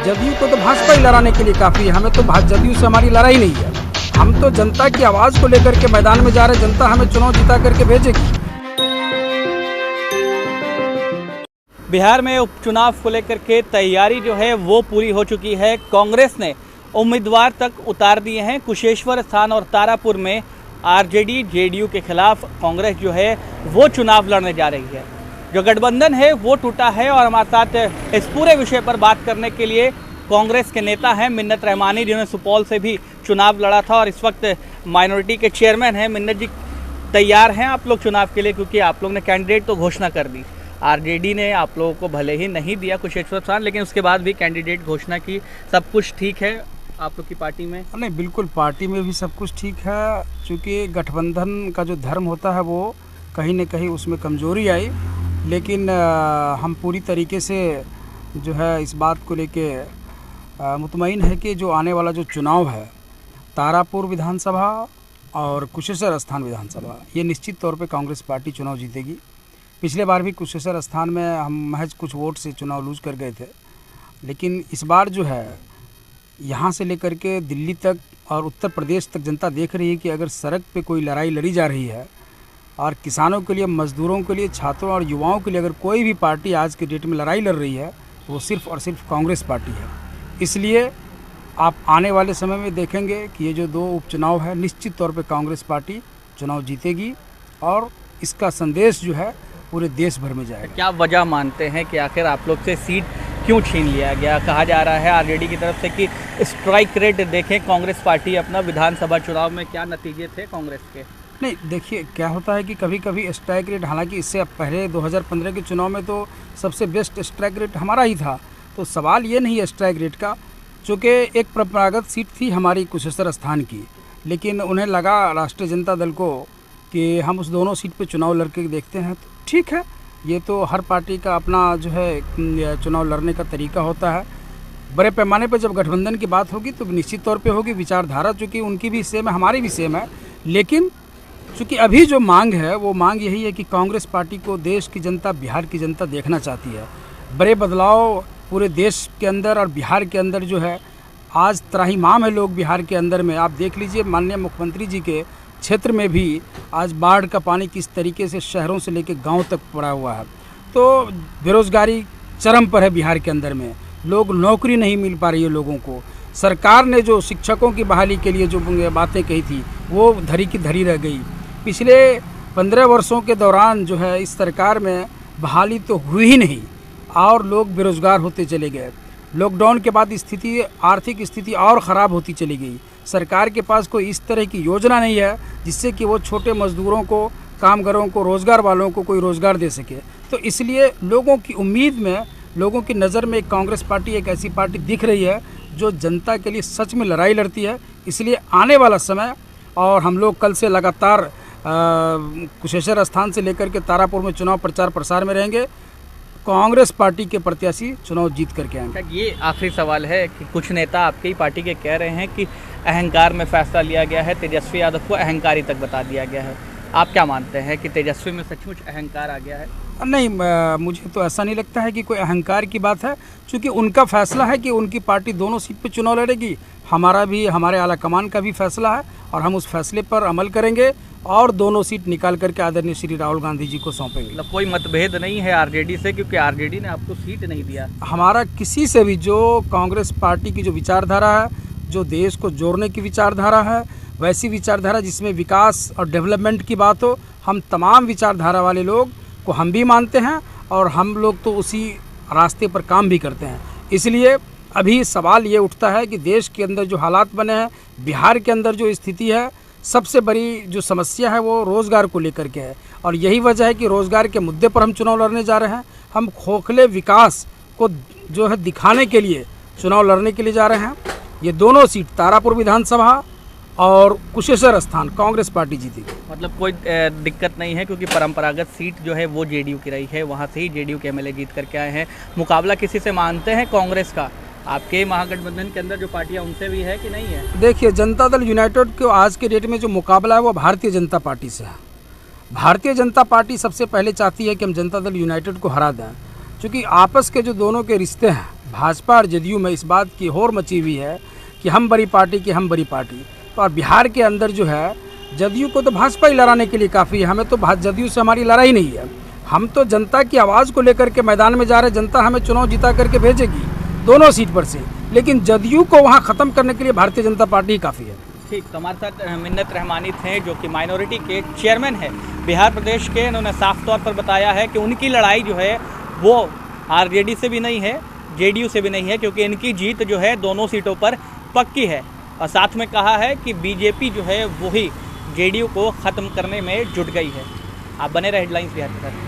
जदयू को तो भाजपा ही लड़ाने के लिए काफ़ी है, हमें तो जदयू से हमारी लड़ाई नहीं है। हम तो जनता की आवाज़ को लेकर के मैदान में जा रहे, जनता हमें चुनाव जिता करके भेजेगी। बिहार में उपचुनाव को लेकर के तैयारी जो है वो पूरी हो चुकी है। कांग्रेस ने उम्मीदवार तक उतार दिए हैं। कुशेश्वर स्थान और तारापुर में आरजेडी जेडीयू के खिलाफ कांग्रेस जो है वो चुनाव लड़ने जा रही है। जो गठबंधन है वो टूटा है और हमारे साथ इस पूरे विषय पर बात करने के लिए कांग्रेस के नेता हैं मिन्नत रहमानी, जिन्होंने सुपौल से भी चुनाव लड़ा था और इस वक्त माइनॉरिटी के चेयरमैन हैं। मिन्नत जी, तैयार हैं आप लोग चुनाव के लिए? क्योंकि आप लोग ने कैंडिडेट तो घोषणा कर दी, आरजेडी ने आप लोगों को भले ही नहीं दिया कुशेश्वर स्थान, लेकिन उसके बाद भी कैंडिडेट घोषणा की। सब कुछ ठीक है आप लोग की पार्टी में? नहीं, बिल्कुल पार्टी में भी सब कुछ ठीक है। चूँकि गठबंधन का जो धर्म होता है वो कहीं न कहीं उसमें कमजोरी आई, लेकिन हम पूरी तरीके से जो है इस बात को लेके मुतमईन है कि जो आने वाला जो चुनाव है तारापुर विधानसभा और कुशेश्वर स्थान विधानसभा, ये निश्चित तौर पे कांग्रेस पार्टी चुनाव जीतेगी। पिछले बार भी कुशेश्वर स्थान में हम महज कुछ वोट से चुनाव लूज कर गए थे, लेकिन इस बार जो है यहाँ से लेकर के दिल्ली तक और उत्तर प्रदेश तक जनता देख रही है कि अगर सड़क पे कोई लड़ाई लड़ी जा रही है और किसानों के लिए, मजदूरों के लिए, छात्रों और युवाओं के लिए अगर कोई भी पार्टी आज के डेट में लड़ाई लड़ रही है तो वो सिर्फ और सिर्फ कांग्रेस पार्टी है। इसलिए आप आने वाले समय में देखेंगे कि ये जो दो उपचुनाव है निश्चित तौर पे कांग्रेस पार्टी चुनाव जीतेगी और इसका संदेश जो है पूरे देश भर में जाएगा। क्या वजह मानते हैं कि आखिर आप लोग से सीट क्यों छीन लिया गया? कहा जा रहा है आरजेडी की तरफ से कि स्ट्राइक रेट देखें कांग्रेस पार्टी अपना विधानसभा चुनाव में, क्या नतीजे थे कांग्रेस के? नहीं, देखिए क्या होता है कि कभी कभी स्ट्राइक रेट, हालांकि इससे पहले 2015 के चुनाव में तो सबसे बेस्ट स्ट्राइक रेट हमारा ही था, तो सवाल ये नहीं है स्ट्राइक रेट का। चूँकि एक परंपरागत सीट थी हमारी कुशेश्वर स्थान की, लेकिन उन्हें लगा राष्ट्रीय जनता दल को कि हम उस दोनों सीट पे चुनाव लड़के देखते हैं, तो ठीक है, ये तो हर पार्टी का अपना जो है चुनाव लड़ने का तरीका होता है। बड़े पैमाने पर जब गठबंधन की बात होगी तो निश्चित तौर पे होगी। विचारधारा चूँकि उनकी भी सेम है, हमारी भी सेम है, लेकिन चूँकि अभी जो मांग है वो मांग यही है कि कांग्रेस पार्टी को देश की जनता, बिहार की जनता देखना चाहती है। बड़े बदलाव पूरे देश के अंदर और बिहार के अंदर जो है आज त्राहिमाम है लोग बिहार के अंदर में। आप देख लीजिए माननीय मुख्यमंत्री जी के क्षेत्र में भी आज बाढ़ का पानी किस तरीके से शहरों से लेकर गांव तक पड़ा हुआ है। तो बेरोजगारी चरम पर है बिहार के अंदर में, लोग नौकरी नहीं मिल पा रही है लोगों को। सरकार ने जो शिक्षकों की बहाली के लिए जो बातें कही थी वो धरी की धरी रह गई। पिछले 15 वर्षों के दौरान जो है इस सरकार में बहाली तो हुई ही नहीं और लोग बेरोजगार होते चले गए। लॉकडाउन के बाद स्थिति, आर्थिक स्थिति और ख़राब होती चली गई। सरकार के पास कोई इस तरह की योजना नहीं है जिससे कि वो छोटे मजदूरों को, कामगारों को, रोज़गार वालों को कोई रोज़गार दे सके। तो इसलिए लोगों की उम्मीद में, लोगों की नज़र में कांग्रेस पार्टी एक ऐसी पार्टी दिख रही है जो जनता के लिए सच में लड़ाई लड़ती है। इसलिए आने वाला समय, और हम लोग कल से लगातार कुशेश्वर स्थान से लेकर के तारापुर में चुनाव प्रचार प्रसार में रहेंगे। कांग्रेस पार्टी के प्रत्याशी चुनाव जीत करके आएंगे। ये आखिरी सवाल है कि कुछ नेता आपकी पार्टी के कह रहे हैं कि अहंकार में फैसला लिया गया है, तेजस्वी यादव को अहंकारी तक बता दिया गया है। आप क्या मानते हैं कि तेजस्वी में सचमुच अहंकार आ गया है? नहीं, मुझे तो ऐसा नहीं लगता है कि कोई अहंकार की बात है, क्योंकि उनका फैसला है कि उनकी पार्टी दोनों सीट पे चुनाव लड़ेगी। हमारा भी, हमारे आला कमान का भी फैसला है और हम उस फैसले पर अमल करेंगे और दोनों सीट निकाल करके आदरणीय श्री राहुल गांधी जी को सौंपेंगे। मतलब कोई मतभेद नहीं है आरजेडी से, क्योंकि आरजेडी ने आपको सीट नहीं दिया? हमारा किसी से भी, जो कांग्रेस पार्टी की जो विचारधारा है, जो देश को जोड़ने की विचारधारा है, वैसी विचारधारा जिसमें विकास और डेवलपमेंट की बात हो, हम तमाम विचारधारा वाले लोग को हम भी मानते हैं और हम लोग तो उसी रास्ते पर काम भी करते हैं। इसलिए अभी सवाल ये उठता है कि देश के अंदर जो हालात बने हैं, बिहार के अंदर जो स्थिति है, सबसे बड़ी जो समस्या है वो रोज़गार को लेकर के है और यही वजह है कि रोज़गार के मुद्दे पर हम चुनाव लड़ने जा रहे हैं। हम खोखले विकास को जो है दिखाने के लिए चुनाव लड़ने के लिए जा रहे हैं। ये दोनों सीट तारापुर विधानसभा और कुशेश्वर स्थान कांग्रेस पार्टी जीतेगी। मतलब कोई दिक्कत नहीं है, क्योंकि परंपरागत सीट जो है वो जेडीयू की रही है, वहाँ से ही जेडीयू के एमएलए जीत करके आए हैं। मुकाबला किसी से मानते हैं कांग्रेस का? आपके महागठबंधन के अंदर जो पार्टियां, उनसे भी है कि नहीं है? देखिए, जनता दल यूनाइटेड को आज के डेट में जो मुकाबला है वो भारतीय जनता पार्टी से है। भारतीय जनता पार्टी सबसे पहले चाहती है कि हम जनता दल यूनाइटेड को हरा दें, क्योंकि आपस के जो दोनों के रिश्ते हैं भाजपा और जदयू में इस बात की होड़ मची हुई है कि हम बड़ी पार्टी की हम बड़ी पार्टी। तो और बिहार के अंदर जो है जदयू को तो भाजपा ही लड़ाने के लिए काफ़ी है, हमें तो जदयू से हमारी लड़ाई नहीं है। हम तो जनता की आवाज़ को लेकर के मैदान में जा रहे, जनता हमें चुनाव जिता करके भेजेगी दोनों सीट पर से, लेकिन जदयू को वहाँ ख़त्म करने के लिए भारतीय जनता पार्टी ही काफ़ी है। ठीक, तो हमारे साथ मिन्नत रहमानी थे जो कि माइनॉरिटी के चेयरमैन है बिहार प्रदेश के। उन्होंने साफ तौर पर बताया है कि उनकी लड़ाई जो है वो आरजेडी से भी नहीं है, जेडीयू से भी नहीं है, क्योंकि इनकी जीत जो है दोनों सीटों पर पक्की है। और साथ में कहा है कि बीजेपी जो है वही जेडीयू को ख़त्म करने में जुट गई है। आप बने रहे हेडलाइंस बिहार के साथ।